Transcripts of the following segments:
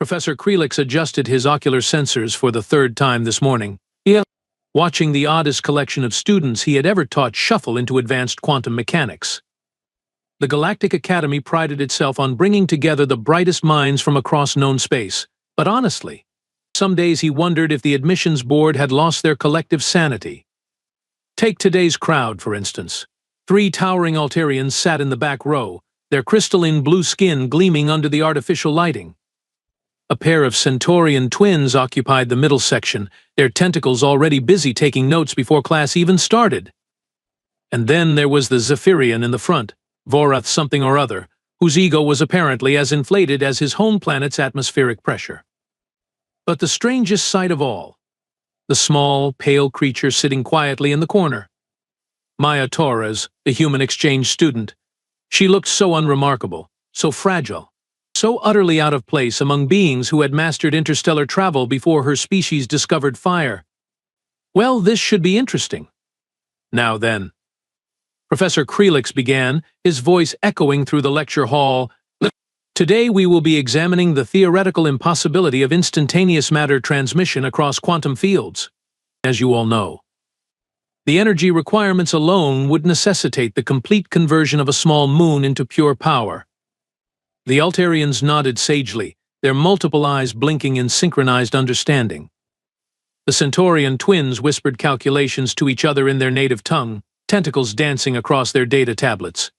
Professor Krelix adjusted his ocular sensors for the third time this morning, watching the oddest collection of students he had ever taught shuffle into advanced quantum mechanics. The Galactic Academy prided itself on bringing together the brightest minds from across known space, but honestly, some days he wondered if the admissions board had lost their collective sanity. Take today's crowd, for instance. 3 towering Altarians sat in the back row, their crystalline blue skin gleaming under the artificial lighting. A pair of Centaurian twins occupied the middle section, their tentacles already busy taking notes before class even started. And then there was the Zephyrian in the front, Vorath something or other, whose ego was apparently as inflated as his home planet's atmospheric pressure. But the strangest sight of all, the small, pale creature sitting quietly in the corner. Maya Torres, the human exchange student. She looked so unremarkable, so fragile, so utterly out of place among beings who had mastered interstellar travel before her species discovered fire. Well, this should be interesting. Now then. Professor Krelix began, his voice echoing through the lecture hall. Today we will be examining the theoretical impossibility of instantaneous matter transmission across quantum fields. As you all know, the energy requirements alone would necessitate the complete conversion of a small moon into pure power. The Altarians nodded sagely, their multiple eyes blinking in synchronized understanding. The Centaurian twins whispered calculations to each other in their native tongue, tentacles dancing across their data tablets.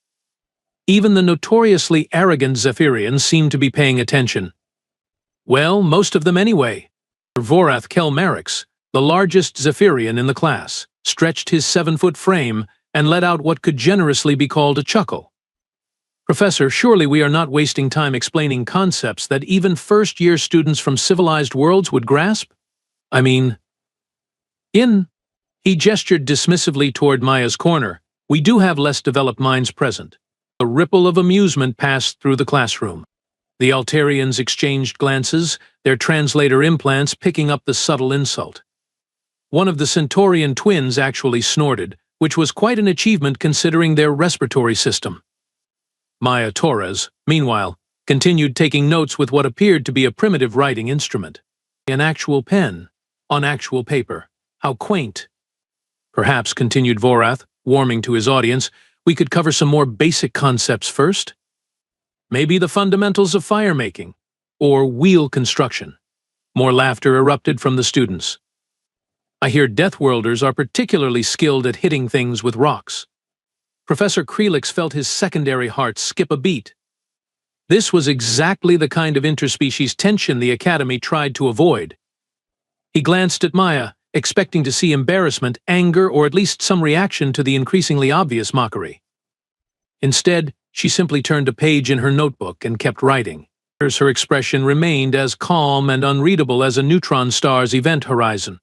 Even the notoriously arrogant Zephyrians seemed to be paying attention. Well, most of them anyway. Vorath Kelmarix, the largest Zephyrian in the class, stretched his 7-foot frame and let out what could generously be called a chuckle. Professor, surely we are not wasting time explaining concepts that even first-year students from civilized worlds would grasp? I mean, he gestured dismissively toward Maya's corner. We do have less developed minds present. A ripple of amusement passed through the classroom. The Altarians exchanged glances, their translator implants picking up the subtle insult. One of the Centaurian twins actually snorted, which was quite an achievement considering their respiratory system. Maya Torres, meanwhile, continued taking notes with what appeared to be a primitive writing instrument. An actual pen, on actual paper. How quaint. Perhaps, continued Vorath, warming to his audience, we could cover some more basic concepts first? Maybe the fundamentals of fire-making, or wheel construction. More laughter erupted from the students. I hear Deathworlders are particularly skilled at hitting things with rocks. Professor Krelix felt his secondary heart skip a beat. This was exactly the kind of interspecies tension the Academy tried to avoid. He glanced at Maya, expecting to see embarrassment, anger, or at least some reaction to the increasingly obvious mockery. Instead, she simply turned a page in her notebook and kept writing. Her expression remained as calm and unreadable as a neutron star's event horizon.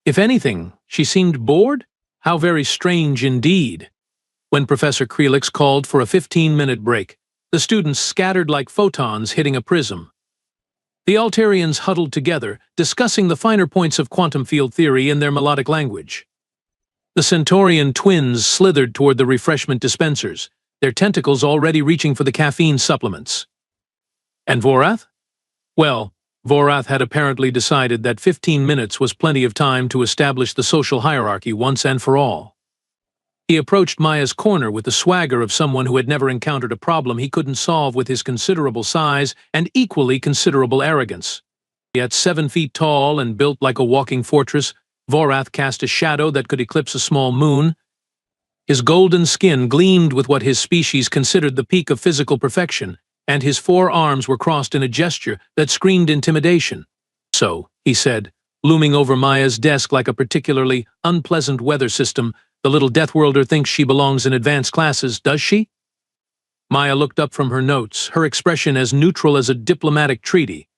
If anything, she seemed bored? How very strange indeed. When Professor Krelix called for a 15-minute break, the students scattered like photons hitting a prism. The Altarians huddled together, discussing the finer points of quantum field theory in their melodic language. The Centaurian twins slithered toward the refreshment dispensers, their tentacles already reaching for the caffeine supplements. And Vorath? Well, Vorath had apparently decided that 15 minutes was plenty of time to establish the social hierarchy once and for all. He approached Maya's corner with the swagger of someone who had never encountered a problem he couldn't solve with his considerable size and equally considerable arrogance. At 7 feet tall and built like a walking fortress, Vorath cast a shadow that could eclipse a small moon. His golden skin gleamed with what his species considered the peak of physical perfection, and his 4 arms were crossed in a gesture that screamed intimidation. So, he said, looming over Maya's desk like a particularly unpleasant weather system, the little Deathworlder thinks she belongs in advanced classes, does she? Maya looked up from her notes, her expression as neutral as a diplomatic treaty.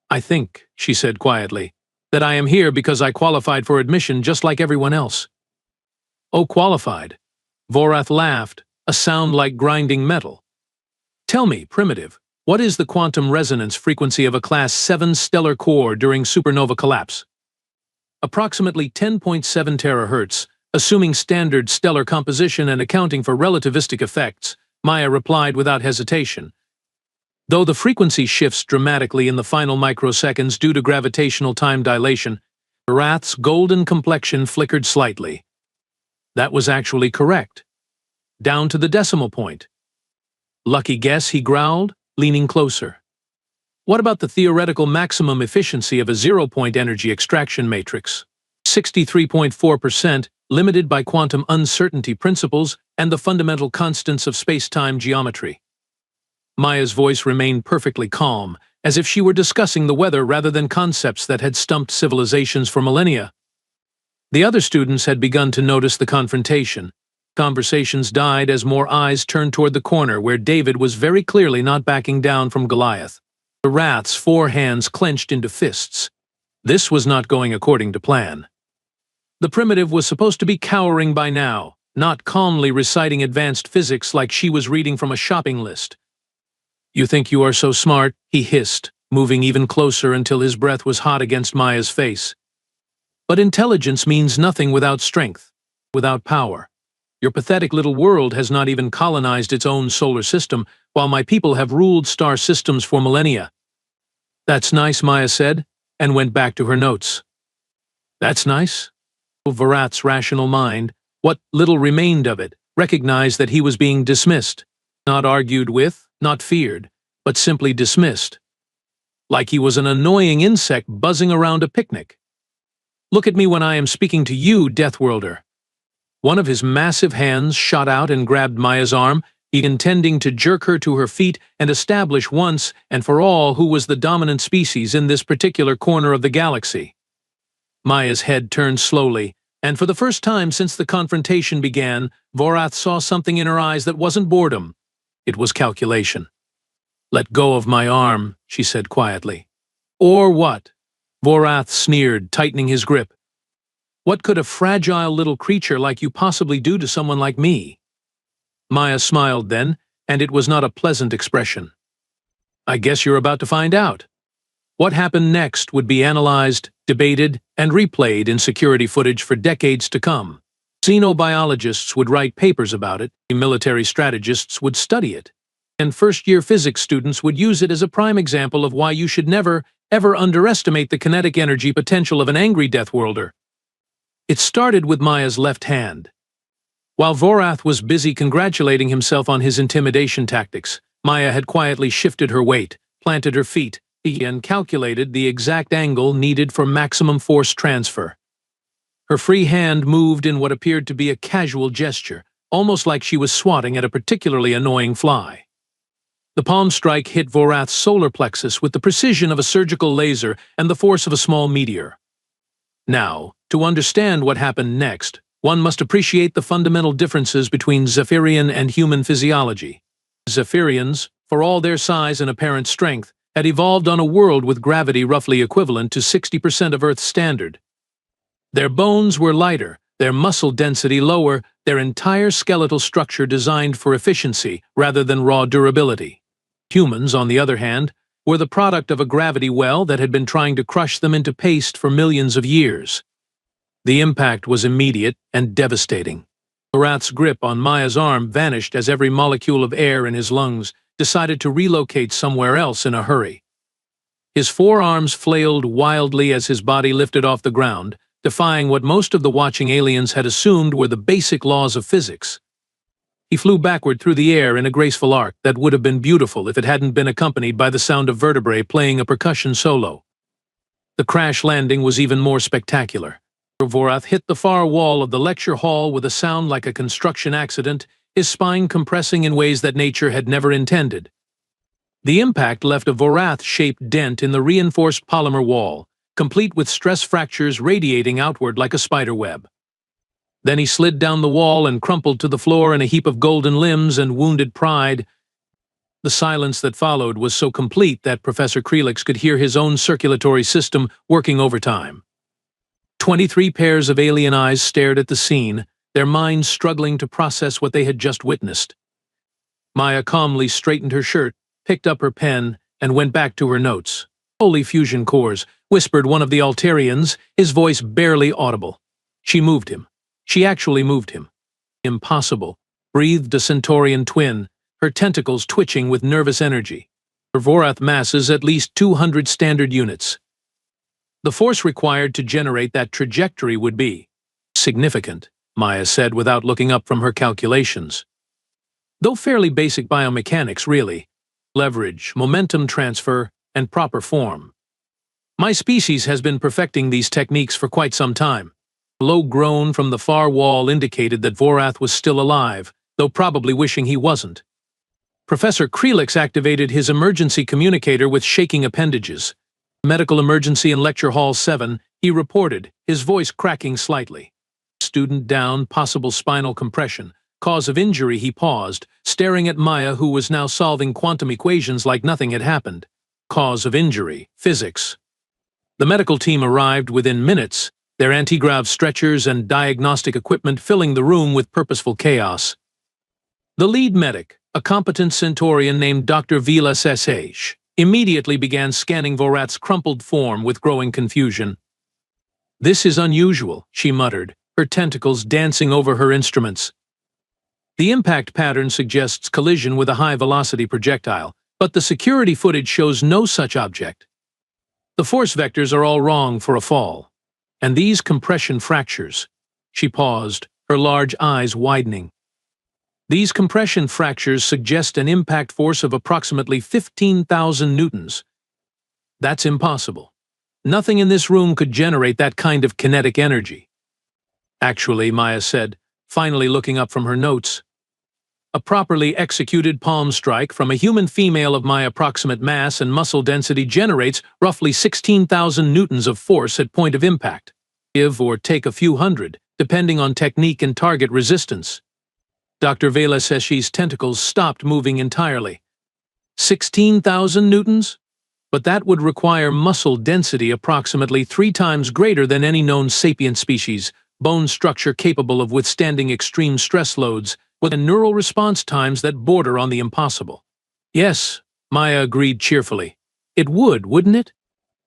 I think, she said quietly, that I am here because I qualified for admission just like everyone else. Oh, qualified. Vorath laughed, a sound like grinding metal. Tell me, Primitive, what is the quantum resonance frequency of a Class 7 stellar core during supernova collapse? Approximately 10.7 terahertz, assuming standard stellar composition and accounting for relativistic effects, Maya replied without hesitation. Though the frequency shifts dramatically in the final microseconds due to gravitational time dilation, Vorath's golden complexion flickered slightly. That was actually correct. Down to the decimal point. Lucky guess, he growled, leaning closer. What about the theoretical maximum efficiency of a zero-point energy extraction matrix? 63.4%, limited by quantum uncertainty principles and the fundamental constants of space-time geometry. Maya's voice remained perfectly calm, as if she were discussing the weather rather than concepts that had stumped civilizations for millennia. The other students had begun to notice the confrontation. Conversations died as more eyes turned toward the corner where David was very clearly not backing down from Goliath. Vorath's 4 hands clenched into fists. This was not going according to plan. The primitive was supposed to be cowering by now, not calmly reciting advanced physics like she was reading from a shopping list. "You think you are so smart?" he hissed, moving even closer until his breath was hot against Maya's face. "But intelligence means nothing without strength, without power. Your pathetic little world has not even colonized its own solar system, while my people have ruled star systems for millennia." "That's nice," Maya said, and went back to her notes. "That's nice?" Vorath's rational mind, what little remained of it, recognized that he was being dismissed. Not argued with, not feared, but simply dismissed. Like he was an annoying insect buzzing around a picnic. "Look at me when I am speaking to you, Deathworlder." One of his massive hands shot out and grabbed Maya's arm, intending to jerk her to her feet and establish once and for all who was the dominant species in this particular corner of the galaxy. Maya's head turned slowly, and for the first time since the confrontation began, Vorath saw something in her eyes that wasn't boredom. It was calculation. "Let go of my arm," she said quietly. "Or what?" Vorath sneered, tightening his grip. "What could a fragile little creature like you possibly do to someone like me?" Maya smiled then, and it was not a pleasant expression. "I guess you're about to find out." What happened next would be analyzed, debated, and replayed in security footage for decades to come. Xenobiologists would write papers about it, military strategists would study it, and first-year physics students would use it as a prime example of why you should never, ever underestimate the kinetic energy potential of an angry Deathworlder. It started with Maya's left hand. While Vorath was busy congratulating himself on his intimidation tactics, Maya had quietly shifted her weight, planted her feet, and calculated the exact angle needed for maximum force transfer. Her free hand moved in what appeared to be a casual gesture, almost like she was swatting at a particularly annoying fly. The palm strike hit Vorath's solar plexus with the precision of a surgical laser and the force of a small meteor. Now, to understand what happened next, one must appreciate the fundamental differences between Zephyrian and human physiology. Zephyrians, for all their size and apparent strength, had evolved on a world with gravity roughly equivalent to 60% of Earth's standard. Their bones were lighter, their muscle density lower, their entire skeletal structure designed for efficiency rather than raw durability. Humans, on the other hand, were the product of a gravity well that had been trying to crush them into paste for millions of years. The impact was immediate and devastating. Vorath's grip on Maya's arm vanished as every molecule of air in his lungs decided to relocate somewhere else in a hurry. His forearms flailed wildly as his body lifted off the ground, defying what most of the watching aliens had assumed were the basic laws of physics. He flew backward through the air in a graceful arc that would have been beautiful if it hadn't been accompanied by the sound of vertebrae playing a percussion solo. The crash landing was even more spectacular. Vorath hit the far wall of the lecture hall with a sound like a construction accident, his spine compressing in ways that nature had never intended. The impact left a Vorath-shaped dent in the reinforced polymer wall, complete with stress fractures radiating outward like a spider web. Then he slid down the wall and crumpled to the floor in a heap of golden limbs and wounded pride. The silence that followed was so complete that Professor Krelix could hear his own circulatory system working overtime. 23 pairs of alien eyes stared at the scene, their minds struggling to process what they had just witnessed. Maya calmly straightened her shirt, picked up her pen, and went back to her notes. "Holy fusion cores," whispered one of the Altarians, his voice barely audible. She moved him. She actually moved him. "Impossible," breathed a Centaurian twin, her tentacles twitching with nervous energy. Her Vorath masses at least 200 standard units. The force required to generate that trajectory would be significant, Maya said without looking up from her calculations. Though fairly basic biomechanics, really. Leverage, momentum transfer, and proper form. My species has been perfecting these techniques for quite some time. A low groan from the far wall indicated that Vorath was still alive, though probably wishing he wasn't. Professor Krelix activated his emergency communicator with shaking appendages. Medical emergency in Lecture Hall 7, he reported, his voice cracking slightly. Student down, possible spinal compression. Cause of injury, he paused, staring at Maya, who was now solving quantum equations like nothing had happened. Cause of injury, physics. The medical team arrived within minutes, their anti-grav stretchers and diagnostic equipment filling the room with purposeful chaos. The lead medic, a competent Centaurian named Dr. Vila Sesh, immediately began scanning Vorath's crumpled form with growing confusion. "This is unusual," she muttered, her tentacles dancing over her instruments. The impact pattern suggests collision with a high-velocity projectile, but the security footage shows no such object. The force vectors are all wrong for a fall. And these compression fractures. She paused, her large eyes widening. These compression fractures suggest an impact force of approximately 15,000 newtons. That's impossible. Nothing in this room could generate that kind of kinetic energy. Actually, Maya said, finally looking up from her notes. A properly executed palm strike from a human female of my approximate mass and muscle density generates roughly 16,000 newtons of force at point of impact. Give or take a few hundred, depending on technique and target resistance. Dr. Vela Seshi's tentacles stopped moving entirely. 16,000 newtons? But that would require muscle density approximately 3 times greater than any known sapient species, bone structure capable of withstanding extreme stress loads, with neural response times that border on the impossible. Yes, Maya agreed cheerfully. It would, wouldn't it?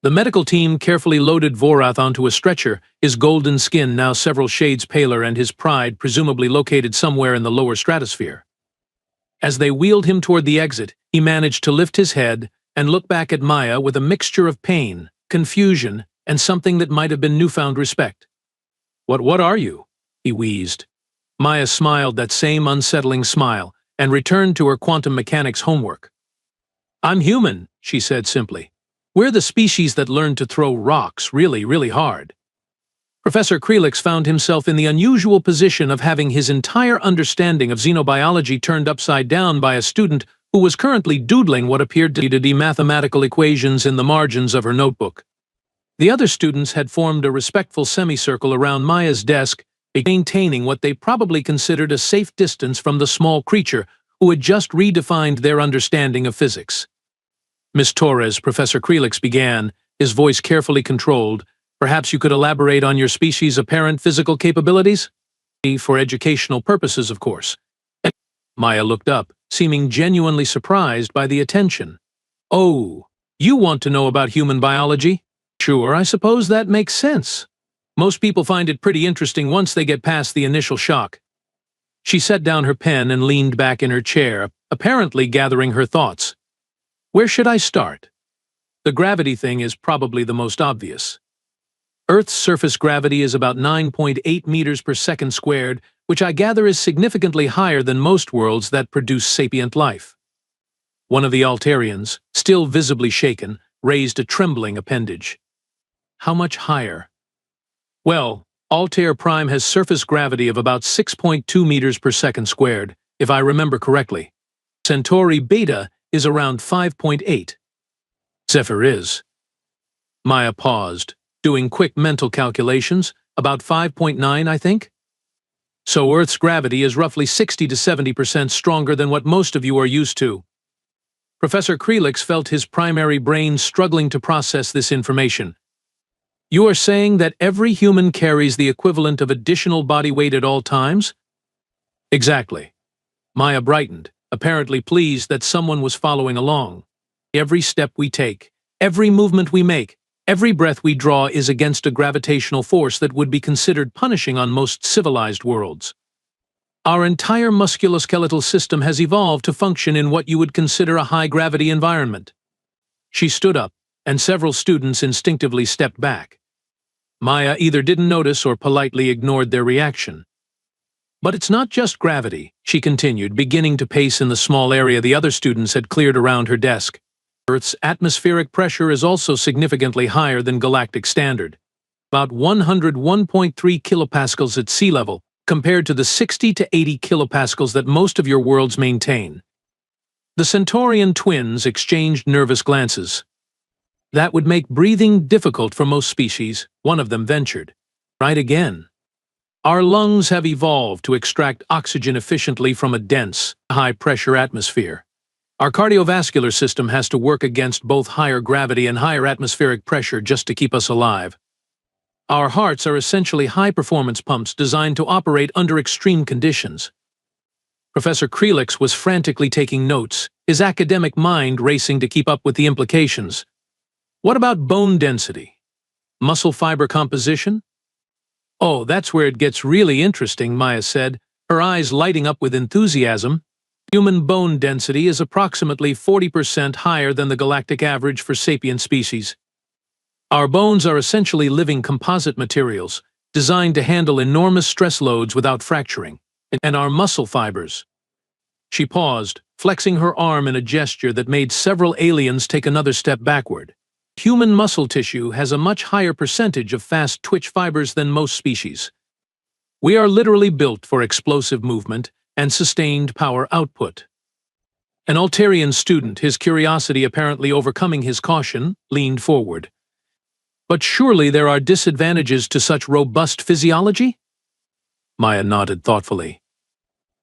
The medical team carefully loaded Vorath onto a stretcher, his golden skin now several shades paler and his pride presumably located somewhere in the lower stratosphere. As they wheeled him toward the exit, he managed to lift his head and look back at Maya with a mixture of pain, confusion, and something that might have been newfound respect. What are you?" he wheezed. Maya smiled that same unsettling smile and returned to her quantum mechanics homework. "I'm human," she said simply. "We're the species that learned to throw rocks really, really hard." Professor Krelix found himself in the unusual position of having his entire understanding of xenobiology turned upside down by a student who was currently doodling what appeared to be mathematical equations in the margins of her notebook. The other students had formed a respectful semicircle around Maya's desk, maintaining what they probably considered a safe distance from the small creature who had just redefined their understanding of physics. "Miss Torres," Professor Krelix began, his voice carefully controlled, "perhaps you could elaborate on your species' apparent physical capabilities? For educational purposes, of course." Maya looked up, seeming genuinely surprised by the attention. "Oh, you want to know about human biology? Sure, I suppose that makes sense. Most people find it pretty interesting once they get past the initial shock." She set down her pen and leaned back in her chair, apparently gathering her thoughts. "Where should I start? The gravity thing is probably the most obvious. Earth's surface gravity is about 9.8 meters per second squared, which I gather is significantly higher than most worlds that produce sapient life." One of the Altarians, still visibly shaken, raised a trembling appendage. "How much higher?" "Well, Altair Prime has surface gravity of about 6.2 meters per second squared, if I remember correctly. Centauri Beta is around 5.8. Zephyr is." Maya paused, doing quick mental calculations, about 5.9, I think. "So Earth's gravity is roughly 60 to 70% stronger than what most of you are used to." Professor Krelix felt his primary brain struggling to process this information. "You are saying that every human carries the equivalent of additional body weight at all times?" "Exactly." Maya brightened, apparently pleased that someone was following along. "Every step we take, every movement we make, every breath we draw is against a gravitational force that would be considered punishing on most civilized worlds." Our entire musculoskeletal system has evolved to function in what you would consider a high-gravity environment. She stood up, and several students instinctively stepped back. Maya either didn't notice or politely ignored their reaction. But it's not just gravity, she continued, beginning to pace in the small area the other students had cleared around her desk. Earth's atmospheric pressure is also significantly higher than galactic standard, about 101.3 kilopascals at sea level, compared to the 60 to 80 kilopascals that most of your worlds maintain. The Centaurian twins exchanged nervous glances. That would make breathing difficult for most species, one of them ventured. Right again. Our lungs have evolved to extract oxygen efficiently from a dense, high-pressure atmosphere. Our cardiovascular system has to work against both higher gravity and higher atmospheric pressure just to keep us alive. Our hearts are essentially high-performance pumps designed to operate under extreme conditions. Professor Krelix was frantically taking notes, his academic mind racing to keep up with the implications. What about bone density? Muscle fiber composition? Oh, that's where it gets really interesting, Maya said, her eyes lighting up with enthusiasm. Human bone density is approximately 40% higher than the galactic average for sapient species. Our bones are essentially living composite materials, designed to handle enormous stress loads without fracturing, and our muscle fibers. She paused, flexing her arm in a gesture that made several aliens take another step backward. Human muscle tissue has a much higher percentage of fast twitch fibers than most species. We are literally built for explosive movement and sustained power output. An Altarian student, his curiosity apparently overcoming his caution, leaned forward. But surely there are disadvantages to such robust physiology? Maya nodded thoughtfully.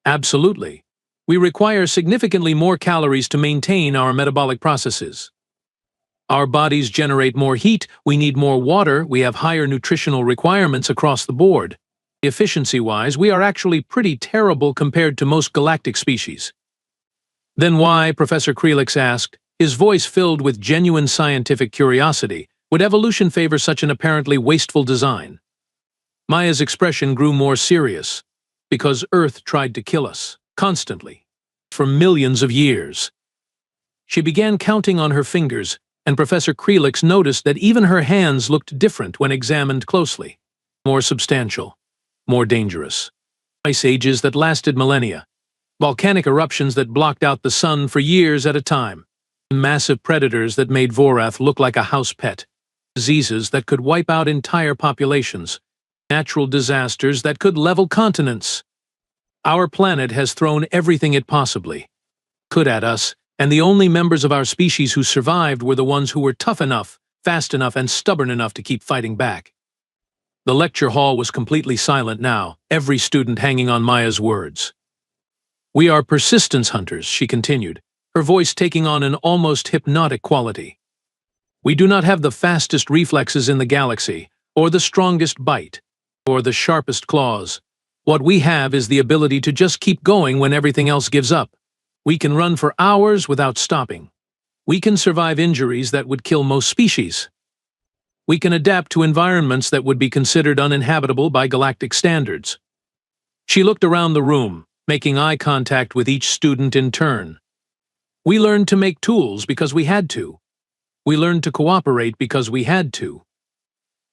Absolutely. We require significantly more calories to maintain our metabolic processes. Our bodies generate more heat, we need more water, we have higher nutritional requirements across the board. Efficiency-wise, we are actually pretty terrible compared to most galactic species. Then why, Professor Krelix asked, his voice filled with genuine scientific curiosity, would evolution favor such an apparently wasteful design? Maya's expression grew more serious. Because Earth tried to kill us, constantly, for millions of years. She began counting on her fingers, and Professor Krelix noticed that even her hands looked different when examined closely. More substantial, more dangerous. Ice ages that lasted millennia. Volcanic eruptions that blocked out the sun for years at a time. Massive predators that made Vorath look like a house pet. Diseases that could wipe out entire populations. Natural disasters that could level continents. Our planet has thrown everything it possibly could at us, and the only members of our species who survived were the ones who were tough enough, fast enough, and stubborn enough to keep fighting back. The lecture hall was completely silent now, every student hanging on Maya's words. We are persistence hunters, she continued, her voice taking on an almost hypnotic quality. We do not have the fastest reflexes in the galaxy, or the strongest bite, or the sharpest claws. What we have is the ability to just keep going when everything else gives up. We can run for hours without stopping. We can survive injuries that would kill most species. We can adapt to environments that would be considered uninhabitable by galactic standards. She looked around the room, making eye contact with each student in turn. We learned to make tools because we had to. We learned to cooperate because we had to.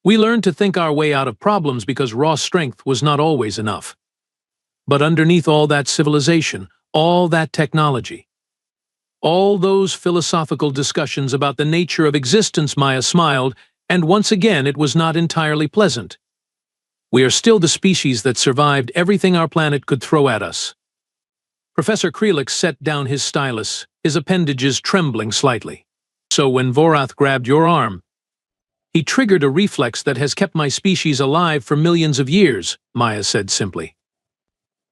We learned to think our way out of problems because raw strength was not always enough. But underneath all that civilization, all that technology, all those philosophical discussions about the nature of existence, Maya smiled, and once again it was not entirely pleasant. We are still the species that survived everything our planet could throw at us. Professor Krelix set down his stylus, his appendages trembling slightly. So when Vorath grabbed your arm, he triggered a reflex that has kept my species alive for millions of years, Maya said simply.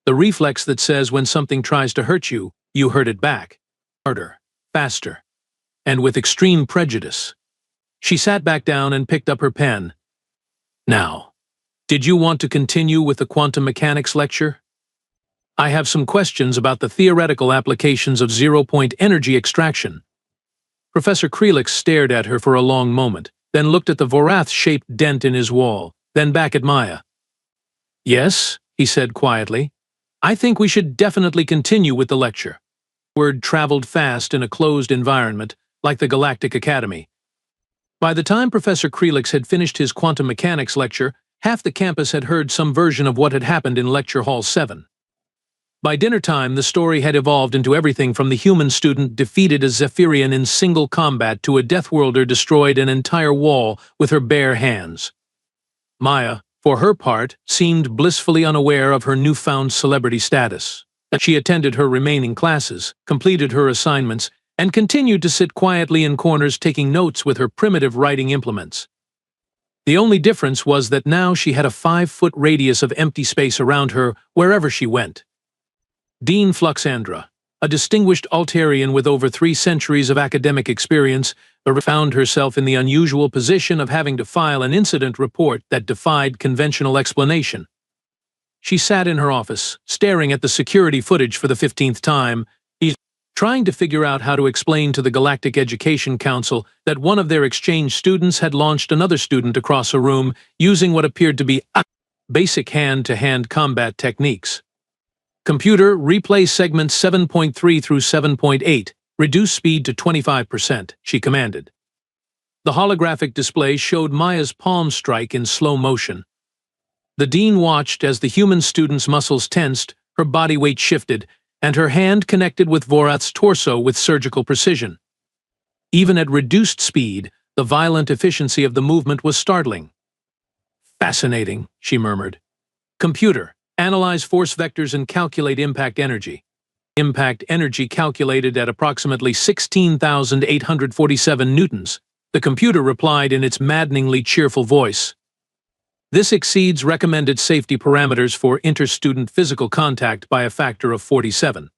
The reflex that says when something tries to hurt you, you hurt it back. Harder, faster, and with extreme prejudice. She sat back down and picked up her pen. Now, did you want to continue with the quantum mechanics lecture? I have some questions about the theoretical applications of zero-point energy extraction. Professor Krelix stared at her for a long moment, then looked at the Vorath-shaped dent in his wall, then back at Maya. Yes, he said quietly. I think we should definitely continue with the lecture. Word traveled fast in a closed environment, like the Galactic Academy. By the time Professor Krelix had finished his quantum mechanics lecture, half the campus had heard some version of what had happened in Lecture Hall 7. By dinner time, the story had evolved into everything from the human student defeated a Zephyrian in single combat to a Deathworlder destroyed an entire wall with her bare hands. Maya, for her part, seemed blissfully unaware of her newfound celebrity status. She attended her remaining classes, completed her assignments, and continued to sit quietly in corners taking notes with her primitive writing implements. The only difference was that now she had a 5-foot radius of empty space around her wherever she went. Dean Fluxandra, a distinguished Altarian with over 3 centuries of academic experience, found herself in the unusual position of having to file an incident report that defied conventional explanation. She sat in her office, staring at the security footage for the 15th time, trying to figure out how to explain to the Galactic Education Council that one of their exchange students had launched another student across a room using what appeared to be basic hand-to-hand combat techniques. Computer, replay segments 7.3 through 7.8, reduce speed to 25%, she commanded. The holographic display showed Maya's palm strike in slow motion. The dean watched as the human student's muscles tensed, her body weight shifted, and her hand connected with Vorath's torso with surgical precision. Even at reduced speed, the violent efficiency of the movement was startling. "Fascinating," she murmured. "Computer, analyze force vectors and calculate impact energy." Impact energy calculated at approximately 16,847 newtons, the computer replied in its maddeningly cheerful voice. "This exceeds recommended safety parameters for inter-student physical contact by a factor of 47.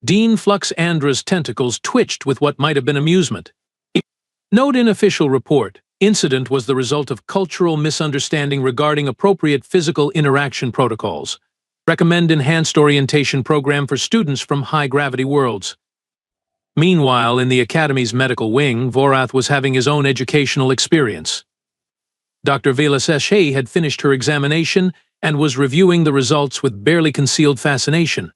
Dean Fluxandra's tentacles twitched with what might have been amusement. Note in official report, incident was the result of cultural misunderstanding regarding appropriate physical interaction protocols. Recommend enhanced orientation program for students from high-gravity worlds. Meanwhile, in the Academy's medical wing, Vorath was having his own educational experience. Dr. Velaseshe had finished her examination and was reviewing the results with barely concealed fascination.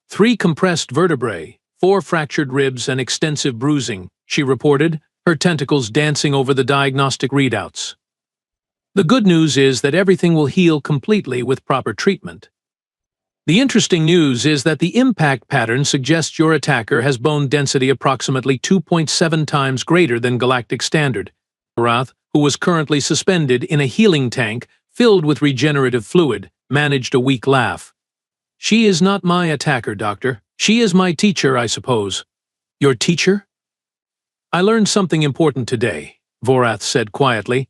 3 compressed vertebrae, 4 fractured ribs, and extensive bruising, she reported, her tentacles dancing over the diagnostic readouts. The good news is that everything will heal completely with proper treatment. The interesting news is that the impact pattern suggests your attacker has bone density approximately 2.7 times greater than galactic standard. Vorath, who was currently suspended in a healing tank filled with regenerative fluid, managed a weak laugh. "She is not my attacker, Doctor. She is my teacher, I suppose." "Your teacher?" "I learned something important today," Vorath said quietly.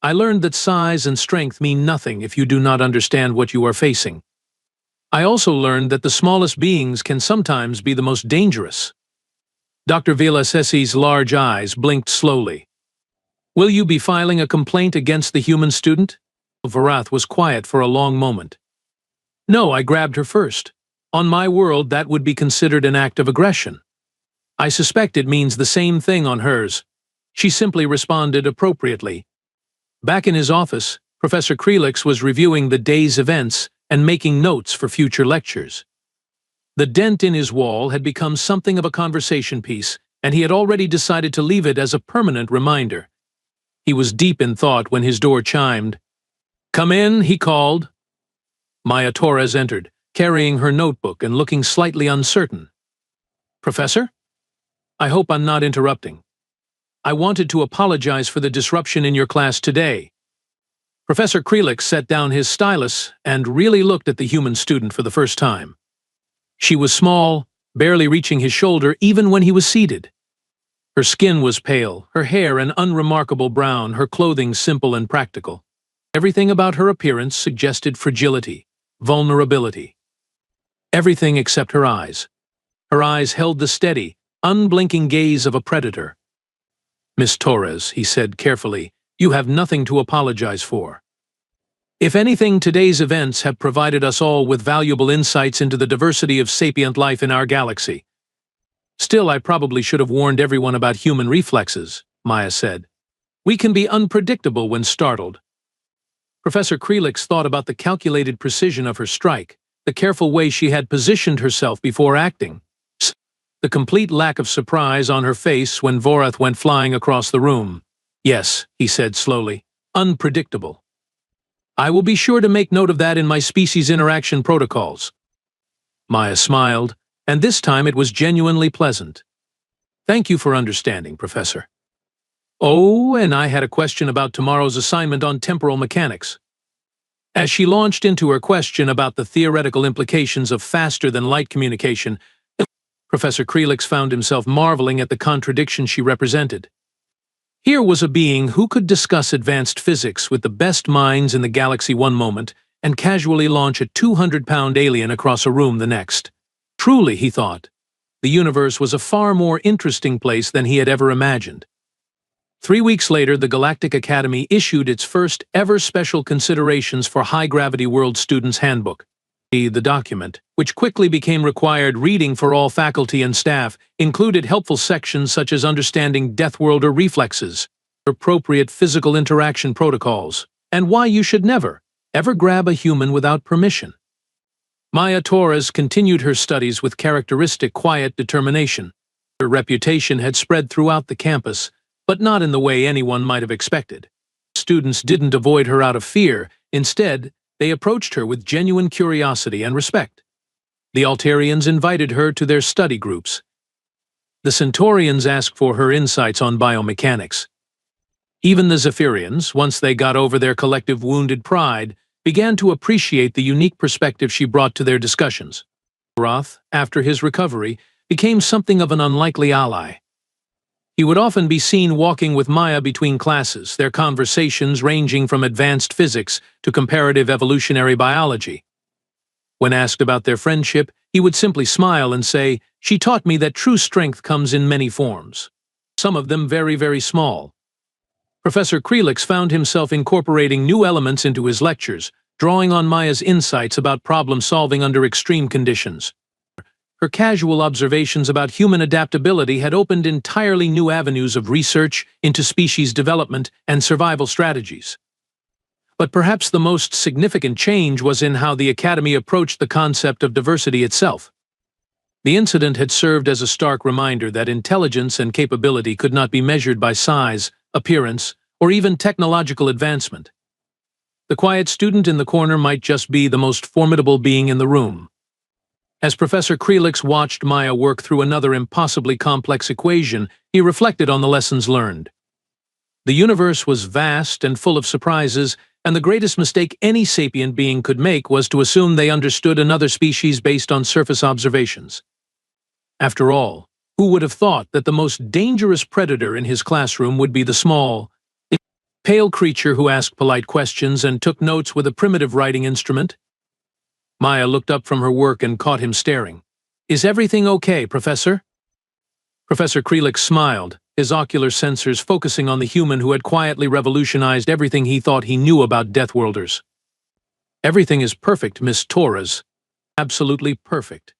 "I learned that size and strength mean nothing if you do not understand what you are facing. I also learned that the smallest beings can sometimes be the most dangerous." Dr. Velasesse's large eyes blinked slowly. "Will you be filing a complaint against the human student?" Vorath was quiet for a long moment. "No, I grabbed her first. On my world, that would be considered an act of aggression. I suspect it means the same thing on hers." She simply responded appropriately. Back in his office, Professor Krelix was reviewing the day's events and making notes for future lectures. The dent in his wall had become something of a conversation piece, and he had already decided to leave it as a permanent reminder. He was deep in thought when his door chimed. "Come in," he called. Maya Torres entered, carrying her notebook and looking slightly uncertain. "Professor? I hope I'm not interrupting. I wanted to apologize for the disruption in your class today." Professor Krelix set down his stylus and really looked at the human student for the first time. She was small, barely reaching his shoulder even when he was seated. Her skin was pale, her hair an unremarkable brown, her clothing simple and practical. Everything about her appearance suggested fragility, vulnerability. Everything except her eyes. Her eyes held the steady, unblinking gaze of a predator. "Miss Torres," he said carefully, "you have nothing to apologize for. If anything, today's events have provided us all with valuable insights into the diversity of sapient life in our galaxy." "Still, I probably should have warned everyone about human reflexes," Maya said. "We can be unpredictable when startled." Professor Krelix thought about the calculated precision of her strike, the careful way she had positioned herself before acting. The complete lack of surprise on her face when Vorath went flying across the room. "Yes," he said slowly. "Unpredictable. I will be sure to make note of that in my species interaction protocols." Maya smiled, and this time it was genuinely pleasant. "Thank you for understanding, Professor. Oh, and I had a question about tomorrow's assignment on temporal mechanics." As she launched into her question about the theoretical implications of faster-than-light communication, Professor Krelix found himself marveling at the contradiction she represented. Here was a being who could discuss advanced physics with the best minds in the galaxy one moment and casually launch a 200-pound alien across a room the next. Truly, he thought, the universe was a far more interesting place than he had ever imagined. 3 weeks later, the Galactic Academy issued its first ever special considerations for high-gravity world students' handbook. The document, which quickly became required reading for all faculty and staff, included helpful sections such as understanding deathworlder reflexes, appropriate physical interaction protocols, and why you should never, ever grab a human without permission. Maya Torres continued her studies with characteristic quiet determination. Her reputation had spread throughout the campus, but not in the way anyone might have expected. Students didn't avoid her out of fear. Instead, they approached her with genuine curiosity and respect. The Altarians invited her to their study groups. The Centaurians asked for her insights on biomechanics. Even the Zephyrians, once they got over their collective wounded pride, began to appreciate the unique perspective she brought to their discussions. Roth, after his recovery, became something of an unlikely ally. He would often be seen walking with Maya between classes, their conversations ranging from advanced physics to comparative evolutionary biology. When asked about their friendship, he would simply smile and say, "She taught me that true strength comes in many forms, some of them very, very small." Professor Krelix found himself incorporating new elements into his lectures, drawing on Maya's insights about problem-solving under extreme conditions. Her casual observations about human adaptability had opened entirely new avenues of research into species development and survival strategies. But perhaps the most significant change was in how the Academy approached the concept of diversity itself. The incident had served as a stark reminder that intelligence and capability could not be measured by size, appearance, or even technological advancement. The quiet student in the corner might just be the most formidable being in the room. As Professor Krelix watched Maya work through another impossibly complex equation, he reflected on the lessons learned. The universe was vast and full of surprises, and the greatest mistake any sapient being could make was to assume they understood another species based on surface observations. After all, who would have thought that the most dangerous predator in his classroom would be the small, pale creature who asked polite questions and took notes with a primitive writing instrument? Maya looked up from her work and caught him staring. "Is everything okay, Professor?" Professor Krelix smiled, his ocular sensors focusing on the human who had quietly revolutionized everything he thought he knew about Deathworlders. "Everything is perfect, Miss Torres. Absolutely perfect."